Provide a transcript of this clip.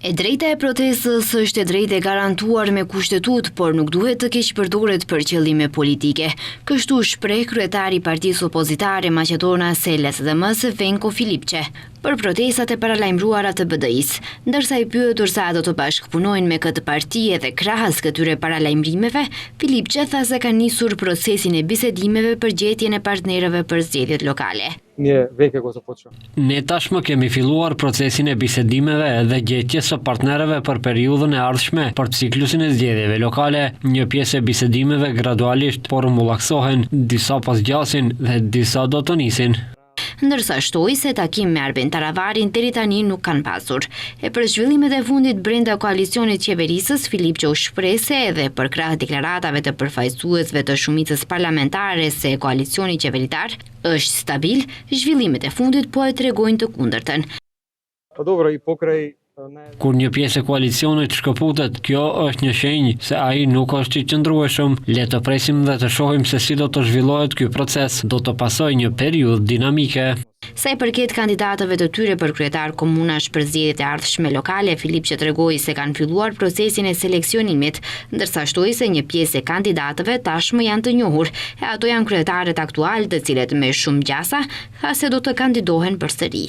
E drejta e protestës është e drejtë e garantuar me kushtetut, por nuk duhet të keq përdoret për qëllime politike. Kështu shpreh kryetari i partisë opozitare maqedone SLSDM-s Venko Filipçe për protestat e paralajmëruara të BDI-s, ndërsa i pyetur sa do të bashkëpunojnë me këtë parti edhe krahas këtyre paralajmërimeve, Filipçe tha se ka nisur procesin e bisedimeve për gjetjen e partnerëve për zgjedhjet lokale. Ne tashmë kemi filluar procesin e bisedimeve dhe gjetjes së partnerëve për periudhën e ardhshme për ciklusin e zgjedhjeve lokale. Një pjesë e bisedimeve gradualisht porumbullaksohen, disa pas gjasin dhe disa do të nisin. Ndërsa shtoi se takim me Arben Taravarin deri tani nuk kanë pasur. E për zhvillimet e fundit brenda koalicionit qeverisës, Filipçe u shpreh se edhe për krah deklaratave të përfaqësuesve të shumicës parlamentare se koalicioni qeveritar është stabil, zhvillimet e fundit po e tregojnë të kundërtën. Kur një pjesë e koalicionit shkëputet, kjo është një shenjë se ai nuk është i qëndrueshëm. Le të presim dhe të shohim se si do të zhvillohet ky proces. Do të pasojë një periudhë dinamike. Sa i përket kandidatëve të tyre për kryetar komunash për zgjedhjet e ardhshme lokale, Filipçe tregoi se kanë filluar procesin e seleksionimit, ndërsa shtoi se një pjesë e kandidatëve tashmë janë të njohur, e ato janë kryetarët aktual, të cilët me shumë gjasa tha se do të kandidohen përsëri.